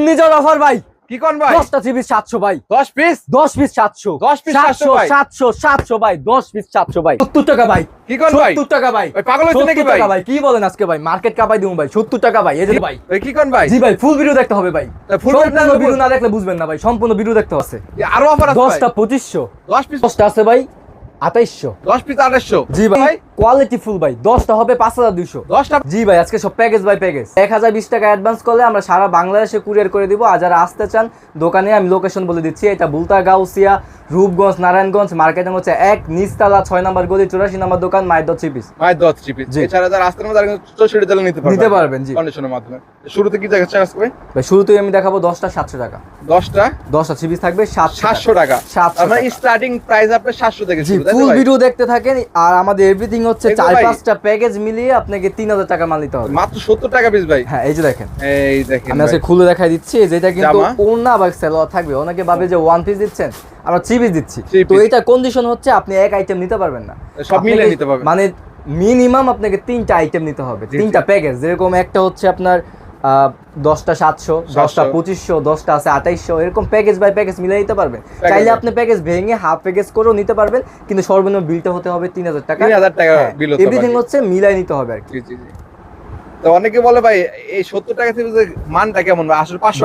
ঘূর্ণিঝড় অফার ভাই। কি কোন ভাই? 10টা থ্রি পিস 700 ভাই। 10 পিস 700 10 পিস 700 ভাই। 700 ভাই। 10 পিস 700 ভাই। 70 টাকা ভাই। কি কোন ভাই? 70 টাকা ভাই। ভাই পাগল হইছেন নাকি 70 ভাই? টাকা ভাই। কি বলেন আজকে ভাই? মার্কেট কাপাই দিমু ভাই। 70 টাকা ভাই। এই যে ভাই। ভাই কি কোন ভাই? জি ভাই, ফুল ভিডিও দেখতে হবে ভাই। ফুল ভিডিও না দেখলে বুঝবেন না ভাই। সম্পূর্ণ ভিডিও দেখতে আছে। আরো অফার আছে ভাই। 10টা 2500। 10 পিস 10টা আছে ভাই 2800। 10 পিস 2800। জি ভাই, কোয়ালিটি ফুল ভাই। 10টা হবে 5200। 10টা জি ভাই, আজকে সব প্যাকেজ বাই প্যাকেজ। 1020 টাকা অ্যাডভান্স করলে আমরা সারা বাংলাদেশে কুরিয়ার করে দিব। আর যারা আসতে চান দোকানে আমি লোকেশন বলে দিচ্ছি। এটা বুলতা গাউসিয়া, রূপগঞ্জ, নারায়ণগঞ্জ মার্কেটিং হচ্ছে 1 নিচতলা 6 নম্বর গলি 84 নম্বর দোকান Maid three piece. Maid three piece. এছাড়া যারা আসতে না তারা 64 টাকা নিতে পারবেন জি কন্ডিশনের মাধ্যমে। শুরুতে কি দেখাচ্ছেন আজকে ভাই? ভাই শুরুতেই আমি দেখাবো 10টা 700 টাকা। 10টা থ্রি পিস থাকবে 700 টাকা। আমরা স্টার্টিং প্রাইস আপনার 700 থেকে শুরু, তাই তো ফুল ভাই? ভিডিও দেখতে থাকেন। আর আমাদের এভরিথিং হচ্ছে 4-5টা প্যাকেজ মিলিয়ে আপনাকে 3000 টাকা মাল নিতে হবে। মাত্র 70 টাকা পিস ভাই। হ্যাঁ, এই যে দেখেন। এই দেখেন আমি আজকে খুলে দেখাই দিচ্ছি। যেটা কিন্তু ওড়না বা সালোয়ার থাকবে। অনেকে ভাবে যে ওয়ান পিস দিচ্ছেন, আমরা থ্রি পিস দিচ্ছি। তো এটা কন্ডিশন হচ্ছে আপনি এক আইটেম নিতে পারবেন না, সব মিলে নিতে পারবেন। মানে মিনিমাম আপনাকে 3টা আইটেম নিতে হবে, 3টা প্যাকেজ। যেরকম একটা হচ্ছে আপনার 10টা 700, 10টা 2500, 10টা আছে 2800, এরকম প্যাকেজ বাই প্যাকেজ মিলে নিতে পারবেন। চাইলে আপনি প্যাকেজ ভেঙে হাফ প্যাকেজ করেও নিতে পারবেন, কিন্তু সর্বনিম্ন বিলটা হতে হবে 3000 টাকা। 3000 টাকা বিল হতে হবে। এভরিথিং হচ্ছে মিলাই নিতে হবে আর কি। জি জি জি। তো অনেকে বলে ভাই এই 70 টাকা থেকে মানটা কেমন ভাই? আসলে 500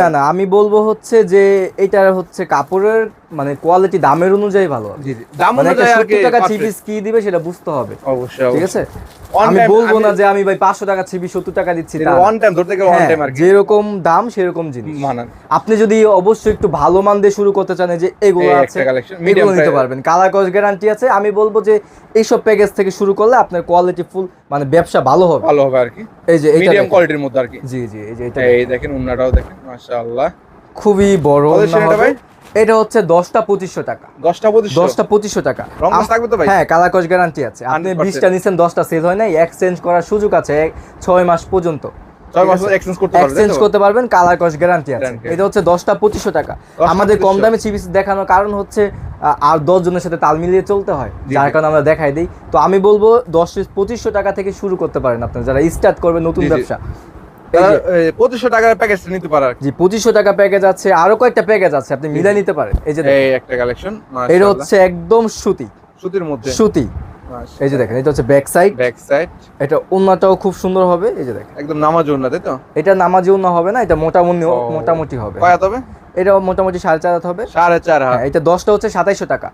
টাকা আমি বলবো হচ্ছে যে এটা হচ্ছে কাপড়ের মানে কোয়ালিটি দামের অনুযায়ী ভালো। জি জি, দাম অনুযায়ী আর কি 70 টাকা থ্রি পিস কি দিবে সেটা বুঝতে হবে। অবশ্যই ঠিক আছে, আমি বলবো না যে আমি ভাই 500 টাকা থ্রি পিস 70 টাকা দিচ্ছি। ওয়ান টাইম ধরতে গেলে ওয়ান টাইম আর কি, যেরকম দাম সেরকম জিনিস মানান। আপনি যদি অবশ্যই একটু ভালো মান দিয়ে শুরু করতে চান, যে এগুলো আছে এগুলো নিতে পারবেন, কালার কস গ্যারান্টি আছে। আমি বলবো যে এইসব প্যাকেজ থেকে শুরু করলে আপনার কোয়ালিটি ফুল মানে ব্যবসা ভালো হবে আর কি। এই যে এটা মিডিয়াম কোয়ালিটির মধ্যে আর কি। জি জি, এই যে এটা এই দেখেন, উন্নাটাও দেখেন মাশাআল্লাহ, খুবই বড় উন্না হবে। এটা হচ্ছে 10টা 2500 টাকা। 10টা 2500 টাকা। রং থাকবে তো ভাই? হ্যাঁ, কালার কস গ্যারান্টি আছে। আপনি 20টা নিছেন, 10টা সেল হয় না, এক্সচেঞ্জ করার সুযোগ আছে 6 মাস পর্যন্ত। 6 মাস এক্সচেঞ্জ করতে পারবেন, কালার কস গ্যারান্টি আছে। এটা হচ্ছে 10টা 2500 টাকা। আমাদের কম দামে থ্রি পিস দেখানোর কারণ হচ্ছে আর 10 জনের সাথে তাল মিলিয়ে চলতে হয়, যার কারণে আমরা দেখাই দিই। তো আমি বলবো 10 পিস 2500 টাকা থেকে শুরু করতে পারেন আপনারা যারা স্টার্ট করবেন নতুন ব্যবসা। 2500 টাকার প্যাকেজ নিতে পারেন। জি, 2500 টাকা প্যাকেজ আছে, আরো কয়েকটা প্যাকেজ আছে, আপনি মিলাই নিতে পারেন। এই যে এই একটা কালেকশন মাশাআল্লাহ, এটা হচ্ছে একদম সুতির মধ্যে সুতি। এই যে দেখেন, এটা হচ্ছে ব্যাক সাইড। এটা ওন্নাটাও খুব সুন্দর হবে। এই যে দেখেন, একদম নামাজি ওন্না, তাই তো? এটা নামাজি ওন্না হবে না, এটা মোটামুটি হবে। কয় হবে? এটা মোটামুটি 4.5 হবে। 4.5। হ্যাঁ, এটা 10টা হচ্ছে 2700 টাকা।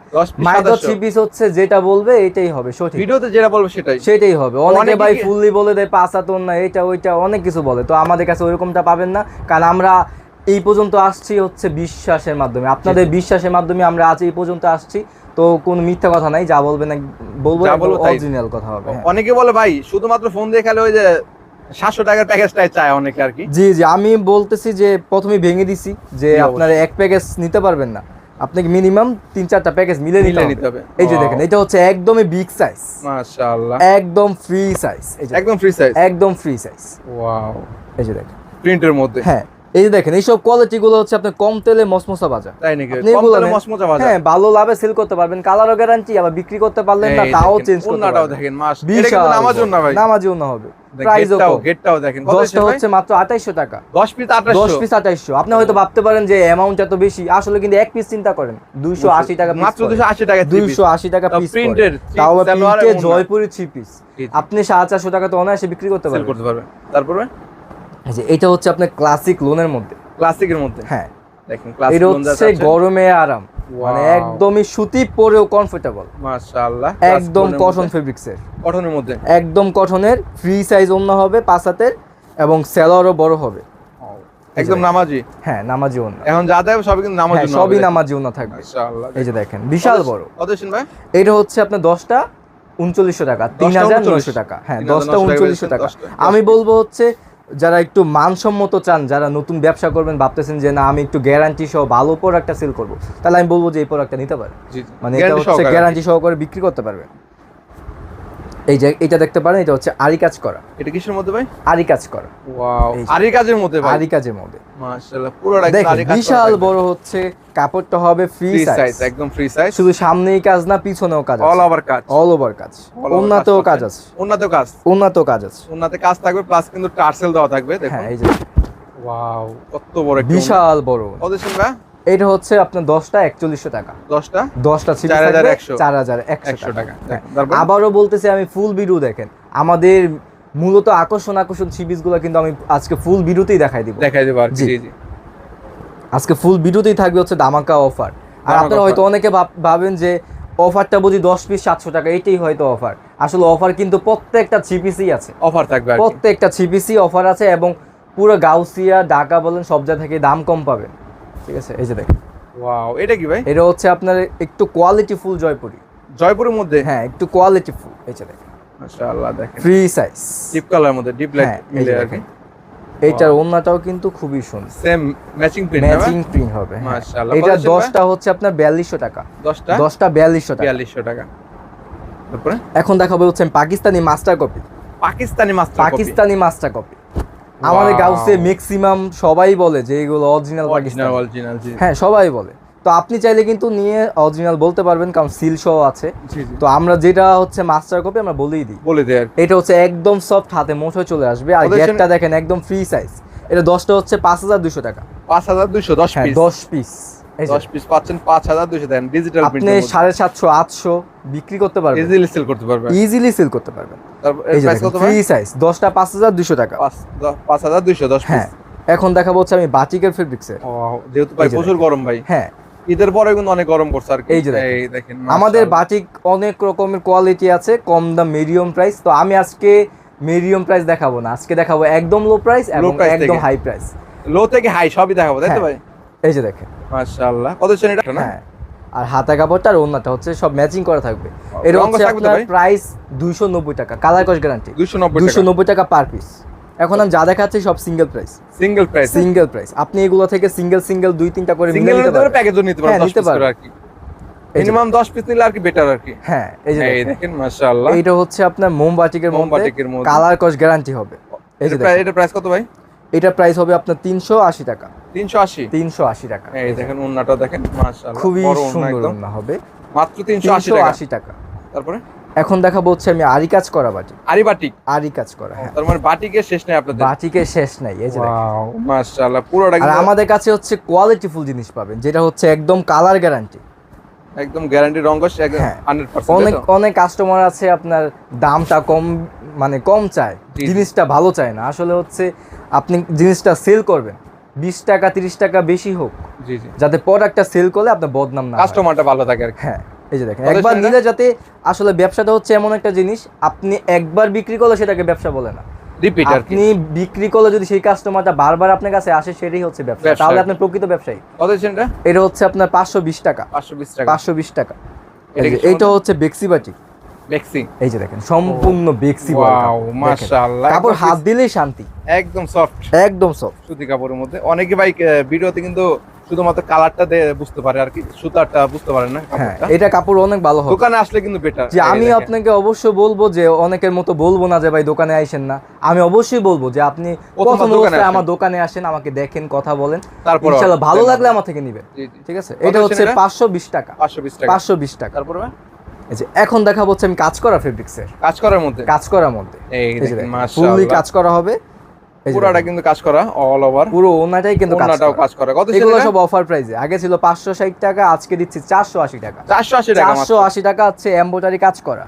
মাইদো থ্রি পিস হচ্ছে যেটা বলবে এটাই হবে, সঠিক ভিডিওতে যেটা বলবে সেটাই হবে। অনেকে ভাই ফুললি বলে দেয় 5 হাত ওন্না, এটা ওইটা অনেক কিছু বলে। তো আমাদের কাছে ওইরকমটা পাবেন না, কারণ আমরা এই পর্যন্ত আসছি হচ্ছে বিশ্বাসের মাধ্যমে। আপনাদের বিশ্বাসের মাধ্যমে আমরা আজ এই পর্যন্ত আসছি। তো কোনো মিথ্যা কথা নাই, যা বলবেন বলবো অরিজিনাল কথা হবে। অনেকে বলে ভাই শুধুমাত্র ফোন দিয়ে খেলে ওই যে 700 টাকার প্যাকেজটাই চায় অনেকে আর কি। জি জি, আমি বলতেছি যে প্রথমে ভেঙে দিছি যে আপনারা এক প্যাকেজ নিতে পারবেন না, আপনাকে মিনিমাম 3-4টা প্যাকেজ মিলে নিতে হবে। এই যে দেখেন, এটা হচ্ছে একদমই বিগ সাইজ মাশাআল্লাহ, একদম ফ্রি সাইজ। একদম ফ্রি সাইজ। ওয়াও, এই যে দেখেন প্রিন্টের মধ্যে। হ্যাঁ, এই যে দেখেন, এইসব কোয়ালিটি গুলো হচ্ছে আপনার কম তেলে মসমসা ভাজা। তাই নাকি? কম তেলে মসমসা ভাজা, হ্যাঁ, ভালো লাভে সেল করতে পারবেন। কালারও গ্যারান্টি, আবার বিক্রি করতে পারলেন না তাও চেঞ্জ করতে পারবেন। দেখেন মাশাআল্লাহ, এটা কিন্তু নামাজি ওন্না ভাই, নামাজি ওন্না হবে। প্রাইসও গেটটাও দেখেন, কতটা হচ্ছে মাত্র 2800 টাকা। 10 পিস 2800। আপনি হয়তো ভাবতে পারেন যে অ্যামাউন্ট এত বেশি, আসলে কিন্তু এক পিস চিন্তা করেন 280 টাকা পিস, মাত্র 280 টাকা 280 টাকা পিস প্রিন্টের, তাও প্রিন্টের জয়পুরি থ্রি পিস। আপনি 450 টাকা তো অনায়াসে বিক্রি করতে পারবেন। তারপরে এটা হচ্ছে আপনার ক্লাসিক লোনের মধ্যে, হ্যাঁ দেখেন, ক্লাসিক লোন হচ্ছে গরমে আরাম, মানে একদমই সুতি, পরেও কমফোর্টেবল মাশাআল্লাহ। একদম কটন ফেব্রিক্সের, কটনের মধ্যে, একদম কটনের ফ্রি সাইজ ওন্না হবে 5 হাতের, এবং সেলারও বড় হবে, একদম নামাজি। হ্যাঁ, নামাজি ওন্না। এখন যা দেব সবই কিন্তু নামাজি ওন্না, সবই নামাজি ওন্না থাকবে মাশাআল্লাহ। এই যে দেখেন, বিশাল বড়। কত শুন ভাই? এটা হচ্ছে আপনার 10টা 3900 টাকা, 3900 টাকা। হ্যাঁ, 10টা 3900 টাকা। আমি বলবো হচ্ছে যারা একটু মানসম্মত চান, যারা নতুন ব্যবসা করবেন, ভাবতেছেন যে না আমি একটু গ্যারান্টি সহ ভালো প্রোডাক্টটা সেল করবো, তাহলে আমি বলবো যে এই প্রোডাক্টটা নিতে পারেন। মানে এটা হচ্ছে গ্যারান্টি সহকারে বিক্রি করতে পারবেন। এই যে এটা দেখতে পারেন, এটা হচ্ছে আরি কাজ করা। এটা কিসের মধ্যে ভাই? আরি কাজ করা। ওয়াও, আরি কাজের মধ্যে ভাই, আরি কাজের মধ্যে মাশাআল্লাহ, পুরোটা আরি কাজ। বিশাল বড় হচ্ছে, কাপড়টা হবে ফ্রি সাইজ, একদম ফ্রি সাইজ। শুধু সামনেই কাজ না, পিছনেও কাজ আছে, অল ওভার কাজ। ওন্নাতেও কাজ আছে, ওন্নাতে কাজ আছে, ওন্নাতে কাজ থাকবে, প্লাস কিন্তু টার্সেল দেওয়া থাকবে। দেখুন, এই যে ওয়াও, কত বড় একটা বিশাল বড়। কত শুনবা? এটা হচ্ছে আপনার 10টা 4100 টাকা। 10টা ছিল 4100 টাকা। আবারও বলতেছি আমি, ফুল ভিডিও দেখেন। আমাদের মূলত আকর্ষণ সিরিজগুলো কিন্তু আমি আজকে ফুল ভিডিওতেই দেখাই দিব আর কি। জি। আজকে ফুল ভিডিওতেই থাকবে হচ্ছে ধামাকা অফার। আর আপনারা হয়তো অনেকে ভাবেন যে অফারটা বুঝি 10 পিস 700 টাকা, এটাই হয়তো অফার। আসলে অফার কিন্তু প্রত্যেকটা থ্রি আছে, অফার থাকবে, প্রত্যেকটা থ্রি অফার আছে, এবং পুরো গাউসিয়া ঢাকা বলেন সব জায়গা থেকে দাম কম পাবেন। ঠিক আছে, এই যে দেখেন। ওয়াও, এটা কি ভাই? এটা হচ্ছে আপনার একটু কোয়ালিটি ফুল জয়পুরের মধ্যে। হ্যাঁ, একটু কোয়ালিটি ফুল। এই যে দেখেন, মাশাআল্লাহ, দেখেন ফ্রি সাইজ, ডিপ কালার মধ্যে, ডিপ লাইট মিলে আর কি। এইটার ওন্নাটাও কিন্তু খুবই সুন্দর, সেম ম্যাচিং প্রিন্ট হবে। মাশাআল্লাহ। এটা 10টা হচ্ছে আপনার 4200 টাকা। 10টা 4200 টাকা। 4200 টাকা। তারপরে এখন দেখাবো হচ্ছে Pakistani master copy. Pakistani master copy আমাদের গাউসে ম্যাক্সিমাম সবাই বলে যে এগুলো অরিজিনাল পাকিস্তানি। জি। হ্যাঁ, সবাই বলে। তো আপনি চাইলে কিন্তু নিয়ে অরিজিনাল বলতে পারবেন, কারণ সিল সহ আছে। তো আমরা যেটা হচ্ছে মাস্টার কপি আমরা বলে দিই আর এটা হচ্ছে একদম সফট, হাতে মুঠোয় চলে আসবে। আর গেটটা দেখেন একদম ফ্রি সাইজ। এটা 10টা হচ্ছে 5200 টাকা। 5200 10 পিস। 10 পিস 10 পিস পাচ্ছেন 5200 দেন। ডিজিটাল প্রিন্ট আপনি 750 800 বিক্রি করতে পারবেন, ইজিলি সেল করতে পারবেন। তারপর এর প্রাইস কত ভাই? ফ্রি সাইজ 10টা 5200 টাকা। 5200 10 পিস। হ্যাঁ, এখন দেখাবো হচ্ছে আমি বাটিকের ফেব্রিক্সের। যেহেতু ভাই প্রচুর গরম ভাই। হ্যাঁ, ঈদের পরে কিন্তু অনেক গরম পড়ছে আর কি। এই যে দেখেন আমাদের বাটিক অনেক রকমের কোয়ালিটি আছে, কম দাম, মিডিয়াম প্রাইস। তো আমি আজকে মিডিয়াম প্রাইস দেখাবো না, আজকে দেখাবো একদম লো প্রাইস এবং একদম হাই প্রাইস। লো থেকে হাই সবই দেখাবো, তাই তো ভাই? এই যে দেখেন, মাশাআল্লাহ। কত ছেন এটা না? হ্যাঁ, আর হাতা কাপড়টা আর ওন্নাটা হচ্ছে সব ম্যাচিং করা থাকবে। এর হচ্ছে আপনার প্রাইস 290 টাকা, কালার কস গ্যারান্টি। 290 টাকা পার পিস। এখন আমি যা দেখাচ্ছি সব সিঙ্গেল প্রাইস। আপনি এগুলো থেকে সিঙ্গেল 2-3টা করে মিলে নিতে পারবেন, প্যাকেজও নিতে পারবেন, 10 পিস করে আর কি। মিনিমাম 10 পিস নিলে আর কি বেটার আর কি। হ্যাঁ, এই যে দেখেন মাশাআল্লাহ। এইটা হচ্ছে আপনার মোমবাটিকের মধ্যে কালার কস গ্যারান্টি হবে। এই যে এটা প্রাইস কত ভাই? এটা প্রাইস হবে আপনার 380 টাকা। 380 টাকা। এই দেখেন ওন্নাটা দেখেন মাশাআল্লাহ, খুবই সুন্দর ওন্না হবে, মাত্র 380 টাকা। তারপরে এখন দেখাবো হচ্ছে আমি আরি কাজ করা বাটিক। আরি কাজ করা। হ্যাঁ, তার মানে বাটিকের শেষ নাই আপনাদের? বাটিকের শেষ নাই। এই যে ওয়াও, মাশাআল্লাহ। পুরোটা আর আমাদের কাছে হচ্ছে কোয়ালিটি ফুল জিনিস পাবেন, যেটা হচ্ছে একদম কালার গ্যারান্টি, একদম গ্যারান্টি, রংকশ 100%। অনেক কাস্টমার আছে আপনার দামটা কম, মানে কম চায়, জিনিসটা ভালো চায় না। আসলে হচ্ছে আপনি জিনিসটা সেল করবেন 20 টাকা 30 টাকা বেশি হোক, যাতে প্রোডাক্টটা সেল করলে আপনার বদনাম না হয়, কাস্টমারটা ভালো থাকে আর কি। হ্যাঁ, এই যে দেখেন একবার নিলে যাতে, আসলে ব্যবসাটা হচ্ছে এমন একটা জিনিস, আপনি একবার বিক্রি করলে সেটাকে ব্যবসা বলে না, রিপিট আর কি। আপনি বিক্রি করলে যদি সেই কাস্টমারটা বারবার আপনার কাছে আসে, সেটাই হচ্ছে ব্যবসা, তাহলে আপনি প্রকৃত ব্যবসায়ী। কত ছেনটা? এটা হচ্ছে আপনার 520 টাকা। 520 টাকা। এইটা হচ্ছে বেক্সি বাটিক। এই যে দেখেন সম্পূর্ণ বেক্সি। ওয়াও, মাশাআল্লাহ। কাপড় হাত দিলেই শান্তি, একদম সফট সুতি কাপড়ের মধ্যে। অনেকে ভাই ভিডিওতে কিন্তু শুধুমাত্র কালারটা বুঝতে পারে আর কি, সুতারটা বুঝতে পারে না। হ্যাঁ, এটা কাপড় অনেক ভালো হবে, দোকানে আসলে কিন্তু বেটার। যে আমি আপনাকে অবশ্যই বলবো যে, অনেকের মতো বলবো না যে ভাই দোকানে আইসেন না, আমি অবশ্যই বলবো যে আপনি প্রথম অবস্থায় আমার দোকানে আসেন, আমাকে দেখেন, কথা বলেন, ইনশাআল্লাহ ভালো লাগলে আমার থেকে নেবেন। ঠিক আছে, এটা হচ্ছে 520 টাকা। 520 টাকা। তারপরে এই যে এখন দেখাবো হচ্ছে আমি কাজ করা ফেব্রিক্সের, কাজ করার মধ্যে এই দেখেন মাশাআল্লাহ, ফুললি কাজ করা হবে। পুরোটা কিন্তু কাজ করা, অল ওভার পুরো ওনাটাই কিন্তু কাজ করা। কত এগুলো সব অফার প্রাইসে, আগে ছিল 560 টাকা, আজকে দিচ্ছি 480 টাকা। 480 টাকা হচ্ছে এমব্রয়ডারি কাজ করা।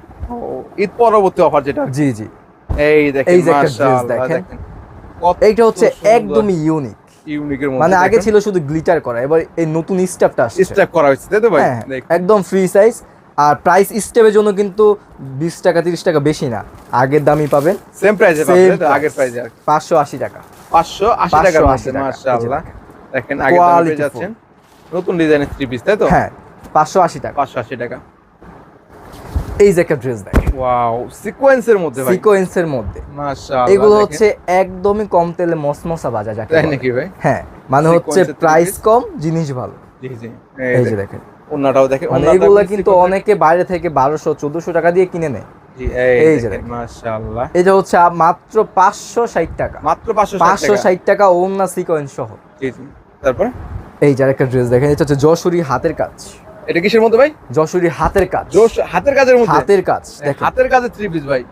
ঈদ পরবর্তী অফার যেটা। জি। এই দেখেন মাশাআল্লাহ, দেখেন এইটা হচ্ছে একদমই ইউনিকের মধ্যে, মানে আগে ছিল শুধু গ্লিটার করা, এবার এই নতুন স্টেপটা আসছে, স্টেপ করা হয়েছে, তাই তো ভাই? একদম ফ্রি সাইজ। আর প্রাইস স্টেপের জন্য কিন্তু 20 টাকা 30 টাকা বেশি না, আগের দামই পাবেন, সেম প্রাইসে পাবেন, আগের প্রাইসে 580 টাকা। 580 টাকার মধ্যে মাশাআল্লাহ, দেখেন আগের দামে পেয়ে যাচ্ছেন নতুন ডিজাইনের থ্রি পিস, তাই তো? হ্যাঁ, 580 টাকা। 580 টাকা। এই যে একটা ড্রেস দেখেন, ওয়াও, সিকোয়েন্সের মধ্যে ভাই, সিকোয়েন্সের মধ্যে মাশাআল্লাহ। এগুলো হচ্ছে একদমই কম তেলে মসমসা ভাজা যাকে বলে, নাকি ভাই? হ্যাঁ, মানে হচ্ছে প্রাইস কম, জিনিস ভালো। জি। এই যে দেখেন ওন্নাটাও দেখেন, মানে এগুলো কিন্তু অনেকে বাইরে থেকে 1200-1400 টাকা দিয়ে কিনে নেয়। জি, এই যে মাশাআল্লাহ, এটা হচ্ছে মাত্র 560 টাকা। মাত্র 560 টাকা, ওন্না সিকোয়েন্স সহ। জি। তারপর এই যে একটা ড্রেস দেখেন, এটা হচ্ছে যশোরী হাতের কাজ। এটা কিসের মধ্যে ভাই? যশোরী হাতের কাজ। হাতের কাজের মধ্যে, হাতের কাজ দেখেন, হাতের কাজের থ্রি পিস ভাই,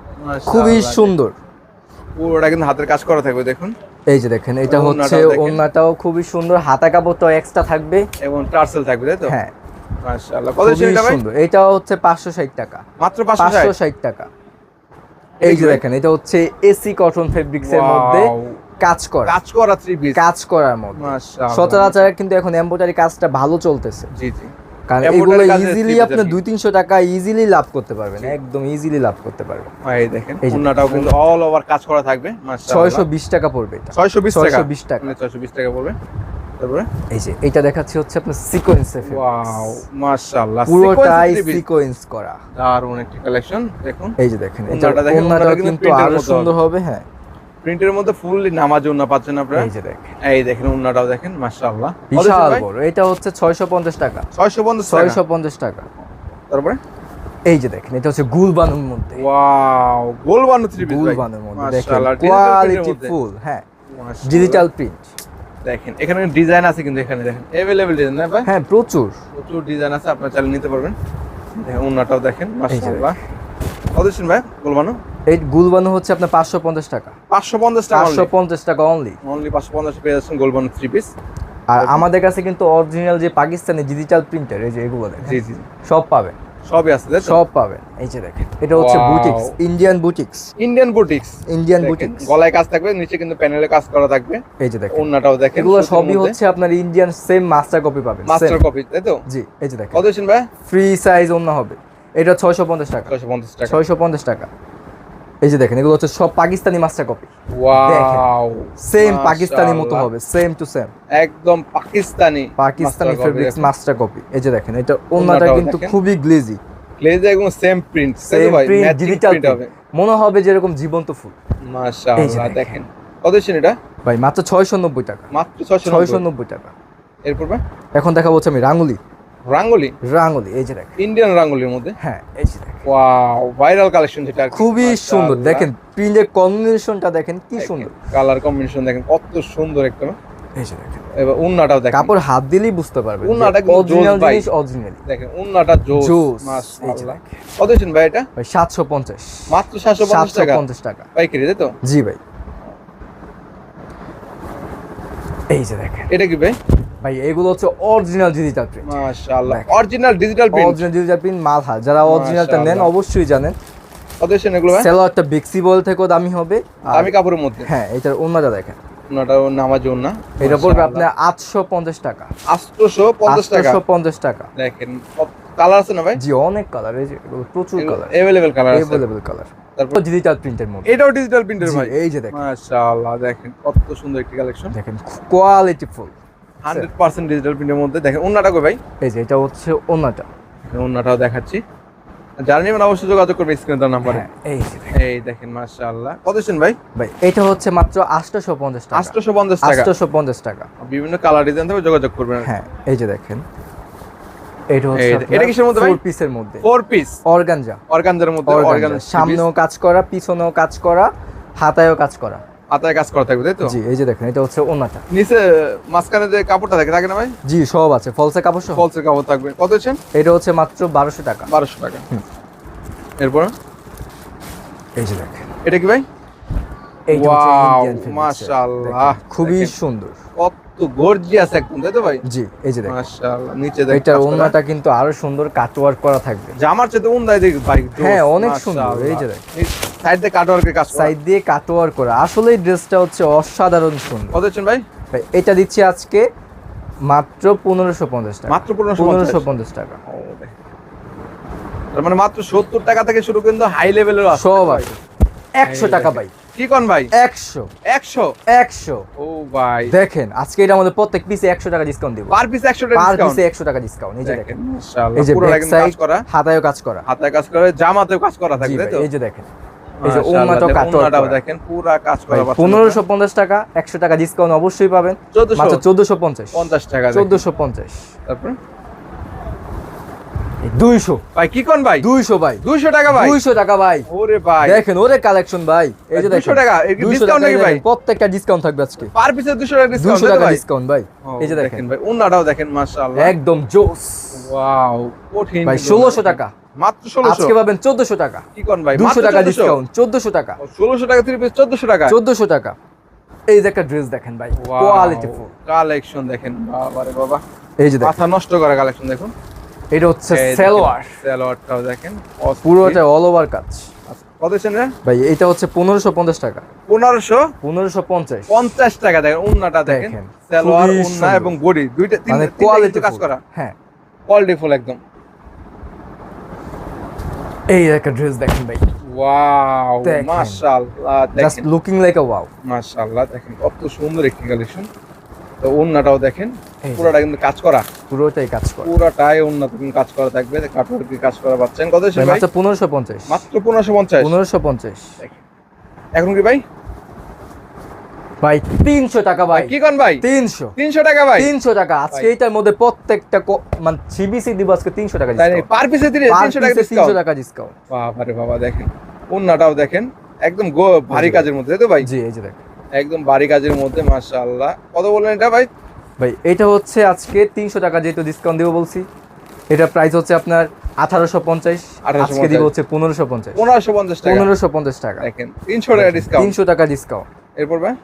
খুবই সুন্দর। পুরোটা কিন্তু হাতের কাজ করা থাকবে, দেখুন এই যে দেখেন এটা হচ্ছে ওন্নাটাও খুবই সুন্দর, হাতা কাপড়টাও এক্সট্রা থাকবে এবং টার্সেল থাকবে তাই তো? হ্যাঁ মাশাআল্লাহ। কত ছিল এটা ভাই? সুন্দর, এটাও হচ্ছে 560 টাকা, মাত্র 560 টাকা। এই যে দেখেন এটা হচ্ছে এসি কটন ফেব্রিক্স এর মধ্যে কাজ করা 3 পিস, কাজ করার মধ্যে মাশাআল্লাহ। সচরাচর কিন্তু এখন এমব্রয়ডারি কাজটা ভালো চলতেছে। জি জি, কারণ এগুলো ইজিলি আপনি 200-300 টাকা ইজিলি লাভ করতে পারবেন, একদম ইজিলি লাভ করতে পারবেন। এই দেখেন ওন্নাটাও কিন্তু অল ওভার কাজ করা থাকবে মাশাআল্লাহ। 620 টাকা পড়বে এটা, 620 টাকা, 620 টাকা, 620 টাকা পড়বে। তারপরে এই যে এটা দেখাচ্ছি হচ্ছে আপনার সিকোয়েন্সে, ওয়াও মাশাআল্লাহ, পুরোটাই সিকোয়েন্স করা, দারুণ একটা কালেকশন। দেখুন এই যে দেখেন এটা ওন্নাটাও কিন্তু আরো সুন্দর হবে। হ্যাঁ, প্রিন্টের মধ্যে ফুললি নামাজ ওন্না পাচ্ছেন আপনারা। এই দেখেন ওন্নাটাও দেখেন মাশাআল্লাহ, বিশাল বড়। এটা হচ্ছে 650 টাকা, 650 টাকা। তারপরে এই যে দেখেন এটা হচ্ছে গুলবানুর মধ্যে, ওয়াও গোলবানু 3 পিস, গুলবানুর মধ্যে দেখেন কোয়ালিটি ফুল। হ্যাঁ, ডিজিটাল প্রিন্ট। দেখেন এখানে ডিজাইন আছে কিন্তু, এখানে দেখেন अवेलेबल ডিজাইন না ভাই? হ্যাঁ, প্রচুর ডিজাইন আছে, আপনারা চাইলে নিতে পারবেন। দেখেন ওন্নাটাও দেখেন মাশাআল্লাহ। কত দিচ্ছেন ভাই গোলবানু? এই গুলবানু হচ্ছে আপনার 550 টাকা, 550 টাকা, 550 টাকা অনলি 550 পেয়ে যাচ্ছেন গোলবানু 3 পিস। আর আমাদের কাছে কিন্তু অরিজিনাল যে পাকিস্তানি ডিজিটাল প্রিন্টার, এই যে এগুলো দেখেন, জি জি সব পাবেন, সবই আছে তাই তো? সব পাবেন। এই যে দেখেন এটা হচ্ছে বুটিক্স, ইন্ডিয়ান বুটিক্স, গলায় কাজ থাকবে, নিচে কিন্তু প্যানেলে কাজ করা থাকবে। এই যে দেখেন ওন্নাটাও দেখেন, এগুলো সবই হচ্ছে আপনার ইন্ডিয়ান সেম মাস্টার কপি পাবেন, মাস্টার কপি তাই তো? জি। এই যে দেখেন কত দিচ্ছেন ভাই? ফ্রি সাইজ ওন্না হবে, এটা 650 টাকা, 650 টাকা। এই যে দেখেন এগুলো হচ্ছে সব Pakistani master copy. Wow, same Pakistani মতো হবে, সেম টু সেম, একদম পাকিস্তানি ফেব্রিক্স মাস্টার কপি। এই যে দেখেন এটা ওন্নাটা কিন্তু খুবই গ্লেজি একদম সেম প্রিন্ট, তাই তো ভাই? ডিজিটাল হবে, মনে হবে যেরকম জীবন্ত ফুল। মাশাআল্লাহ। দেখেন কত দিচ্ছেন এটা ভাই? মাত্র 690 টাকা, মাত্র 690 টাকা। এরপর ভাই এখন দেখাবো হচ্ছে আমি রাঙ্গুলি। এই যে দেখেন ইন্ডিয়ান রাঙ্গুলির মধ্যে, হ্যাঁ এই যে দেখেন ওয়াও ভাইরাল কালেকশন, যেটা খুবই সুন্দর। দেখেন প্রিন্টের কম্বিনেশনটা দেখেন কি সুন্দর, কালার কম্বিনেশন দেখেন কত সুন্দর একটা। এই যে দেখেন এবার উন্নাটাও দেখেন, কাপড় হাত দিলেই বুঝতে পারবেন উন্নাটা অরিজিনাল জিনিস, অরিজিনাল। দেখেন উন্নাটা জোস মাশাআল্লাহ। কত দিচ্ছেন ভাই এটা? ভাই 750, মাত্র 750 টাকা পাইকারি তাই তো? জি ভাই। এই যে দেখেন এটা কি ভাই? ভাই এগুলো হচ্ছে অরিজিনাল ডিজিটাল প্রিন্ট, মাশাআল্লাহ অরিজিনাল ডিজিটাল প্রিন্ট মালহা। যারা অরিজিনালটা নেন অবশ্যই জানেন। কত দিচ্ছেন এগুলো ভাই? সেলোয়ারটা বেক্সিবল থেকেও দামি হবে, দামি কাপড়ের মধ্যে। হ্যাঁ, এটার ওন্নাটা দেখেন, ওন্নাটাও নামাজ ওন্না, এটা পড়বে আপনার 850 টাকা, 850 টাকা। 850 টাকা। দেখেন কালার আছে না ভাই? জি, অনেক কালার, এই যে প্রচুর কালার, अवेलेबल কালার আছে, अवेलेबल কালার। তারপর ডিজিটাল প্রিন্টের মধ্যে, এটাও ডিজিটাল প্রিন্টের ভাই। এই যে দেখেন মাশাআল্লাহ, দেখেন কত সুন্দর একটি কালেকশন, দেখেন কোয়ালিটি ফুল, 100% ডিজিটাল প্রিন্টের মধ্যে। দেখেন ওন্নাটা কই ভাই? এই যে এটা হচ্ছে ওন্নাটা, ওন্নাটাও দেখাচ্ছি, যারা নেবেন অবশ্যই যোগাযোগ করবেন স্ক্রিনে দেওয়া নম্বরে। এই দেখেন মাশাআল্লাহ। কত দিচ্ছেন ভাই? ভাই এটা হচ্ছে মাত্র 850 টাকা, 850 টাকা, 850 টাকা। বিভিন্ন কালার ডিজাইন থাকবে, যোগাযোগ করবেন। হ্যাঁ, এই যে দেখেন এটা হচ্ছে এটা কিসের মধ্যে ভাই? 4 পিসের মধ্যে, 4 পিস অর্গানজার মধ্যে, সামনেও কাজ করা, পিছনেও কাজ করা, হাতায়ও কাজ করা, হাতায় কাজ করা থাকবে তাই তো? জি। এই যে দেখেন এটা হচ্ছে ওন্নাটা, নিচে মাঝখানে যে কাপড়টা থাকে না ভাই? জি, সব আছে, ফলসে কাপড় সহ, ফলসে কাপড় থাকবে। কত দিচ্ছেন? এটা হচ্ছে মাত্র 1200 টাকা, 1200 টাকা। এরপর এই যে দেখেন এটা কি ভাই? এইটা হচ্ছে ইন্ডিয়ান ফেব্রিক্স, মাশাআল্লাহ খুবই সুন্দর, কত গর্জিয়াস একদম তাই তো ভাই? জি। এই যে দেখেন মাশাআল্লাহ, নিচে দেখেন এটা ওন্নাটা কিন্তু আরো সুন্দর কাটওয়ার্ক করা থাকবে, জামার চেয়ে ওন্নাই দেখ ভাই, হ্যাঁ অনেক সুন্দর। এই যে দেখেন সাইড দিয়ে কাটওয়ার্কের কাজ, সাইড দিয়ে কাটওয়ার্ক করা, আসলে এই ড্রেসটা হচ্ছে অসাধারণ সুন্দর। কত দিচ্ছেন ভাই? ভাই এটা দিচ্ছি আজকে মাত্র 1550 টাকা, মাত্র 1550 টাকা। তার মানে মাত্র 70 টাকা থেকে শুরু, কিন্তু হাই লেভেলের সব আছে। 100 টাকা ভাই, কি কোন ভাই? 100 ও ভাই দেখেন আজকে এটা আমাদের প্রত্যেক পিসে 100 টাকা ডিসকাউন্ট দিব, পার পিস 100 টাকা পার ডিসকাউন্ট, পিসে 100 টাকা ডিসকাউন্ট। এই যে দেখেন মাশাআল্লাহ, এই যে পুরো ব্যাক কাজ সাইড করা, হাতায়ও কাজ করা, হাতায় কাজ করা, জামাতেও কাজ করা থাকবে তাই তো? এই যে দেখেন এই যে ওন্নাটাও কাটওয়ার্ক করা, দেখেন পুরো কাজ করা। 1550 টাকা, 100 টাকা ডিসকাউন্ট অবশ্যই পাবেন, মাত্র 1450 টাকা, 1450। তারপর 200 ভাই, কি কোন ভাই? 200 ভাই, 200 টাকা ভাই, 200 টাকা ভাই। ওরে ভাই দেখেন ওরে কালেকশন ভাই, এই যে দেখেন 200 টাকা, এর ডিসকাউন্ট নাকি ভাই? প্রত্যেকটা ডিসকাউন্ট থাকবে আজকে, পার পিসে 200 টাকা ডিসকাউন্ট, 200 টাকা ডিসকাউন্ট ভাই। এই যে দেখেন ভাই ওন্নাটাও দেখেন মাশাআল্লাহ, একদম জোস। ওয়াও, কঠিন ভাই 1600 টাকা, মাত্র 1600, আজকে পাবেন 1400 টাকা, কি কোন ভাই? 200 টাকা ডিসকাউন্ট, 1400 টাকা, 1600 টাকা 3 পিস 1400 টাকা, 1400 টাকা। এই যে একটা ড্রেস দেখেন ভাই, কোয়ালিটি ফুল কালেকশন দেখেন, বাবারে বাবা, এই যে মাথা নষ্ট করা কালেকশন দেখুন। এটা হচ্ছে সালোয়ার, সালোয়ারটাও দেখেন পুরোটা অল ওভার কাজ। কত ছেন ভাই এটা হচ্ছে 1550 টাকা। 1550 টাকা। দেখেন ওন্নাটা দেখেন, সালোয়ার ওন্না এবং বডি দুইটা তিনটা কোয়ালিটি কাজ করা। হ্যাঁ, কোয়ালিটি ফুল একদম। এই একটা ড্রেস দেখেন ভাই, ওয়াও মাশাআল্লাহ, জাস্ট লুকিং লাইক আ ওয়াও। মাশাআল্লাহ দেখেন কত সুন্দর একটি কালেকশন। তো ওন্নাটাও দেখেন পুরোটা কিন্তু কাজ করা, পুরোটাই কাজ করা, পুরোটাই ওন্নাতে কিন্তু কাজ করা থাকবে, কাটওয়ার্কে কাজ করা পাচ্ছেন। কত ছিল ভাই? মাত্র 1550। মাত্র 1550। 1550 এখন কি ভাই? ভাই 300 টাকা ভাই। কি কোন ভাই? 300 টাকা ভাই, 300 টাকা। আজকে এইটার মধ্যে প্রত্যেকটা মানে সিবিসি দিব আজকে 300 টাকা ডিসকাউন্ট। পার পিসে 300 টাকা ডিসকাউন্ট। 300 টাকা ডিসকাউন্ট। বাবারে বাবা, দেখেন ওন্নাটাও দেখেন একদম ভারী কাজের মধ্যে, তাই তো ভাই? জি, এই যে দেখেন একদম ভারী কাজের মধ্যে, মাশাআল্লাহ। কত বললেন এটা ভাই? ভাই এটা হচ্ছে আজকে 300 টাকা যেহেতু ডিসকাউন্ট দিব বলছি, এটা প্রাইস হচ্ছে আপনার 1850। আজকে দিব হচ্ছে 1550। 1550 টাকা। 1550 টাকা দেখেন 300 টাকা ডিসকাউন্ট। 300 টাকা ডিসকাউন্ট। এরপর ভাই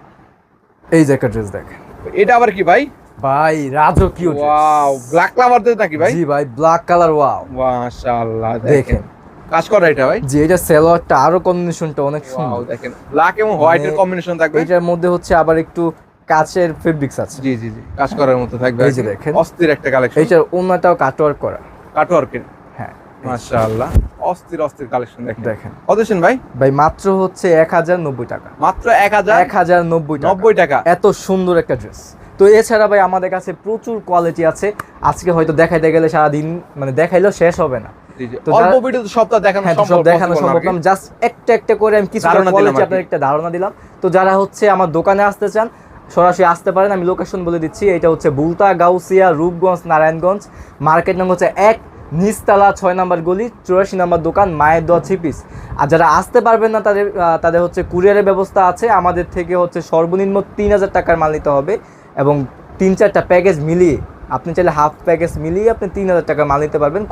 এই যে একটা ড্রেস দেখেন, এটা আবার কি ভাই? ভাই রাজকীয় ড্রেস। ওয়াও, ব্ল্যাক কালার নাকি ভাই? জি ভাই, ব্ল্যাক কালার। ওয়াও মাশাআল্লাহ, দেখেন কাজ করা এটা ভাই। জি, এটা সালোয়ারটা আরো কম্বিনেশনটা অনেক সুন্দর। দেখেন ব্ল্যাক এবং হোয়াইটের কম্বিনেশন থাকবে। এটার মধ্যে হচ্ছে আবার একটু কাচের ফেব্রিক্স আছে। জি জি জি, কাজ করার মতো থাকবে। এই যে দেখেন অস্থির একটা কালেকশন। এইটার ওন্নাটাও কাটওয়ার্ক করা, কাটওয়ার্কের। হ্যাঁ মাশাআল্লাহ, অস্থির অস্থির কালেকশন দেখেন। কত দিন ভাই? ভাই মাত্র হচ্ছে 1090 টাকা। মাত্র 1090 টাকা। এত সুন্দর একটা ড্রেস। তো এছাড়া ভাই আমাদের কাছে প্রচুর কোয়ালিটি আছে, আজকে হয়তো দেখাইতে গেলে সারা দিন মানে দেখাইলেও শেষ হবে না। তো অল্প ভিডিওতে সবটা দেখানো সম্ভব না, জাস্ট একটা একটা করে আমি কিছু কোয়ালিটি আপনাদের একটা ধারণা দিলাম। তো যারা হচ্ছে আমার দোকানে আসতে চান সরাসরি আসতে পারেন, আমি লোকেশন বলে দিচ্ছি। এটা হচ্ছে বুলতা, গাউসিয়া, রূপগঞ্জ, নারায়ণগঞ্জ। মার্কেট নাম হচ্ছে 1, নিচতলা 6 নম্বর গলি, 84 নম্বর দোকান, মায়ের দোয়া 3 পিস। আর যারা আসতে পারবেন না তাদের হচ্ছে কুরিয়ারের ব্যবস্থা আছে। আমাদের থেকে হচ্ছে সর্বনিম্ন 3000 টাকার মাল নিতে হবে এবং 3-4টা প্যাকেজ মিলিয়ে, আপনি চাইলে হাফ প্যাকেজ মিলিয়ে আপনি 3000 টাকার মাল নিতে পারবেন।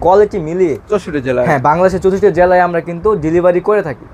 কোয়ালিটি মিলিয়ে 64 জেলায়, হ্যাঁ বাংলাদেশের 64 জেলায় আমরা কিন্তু ডেলিভারি করে থাকি।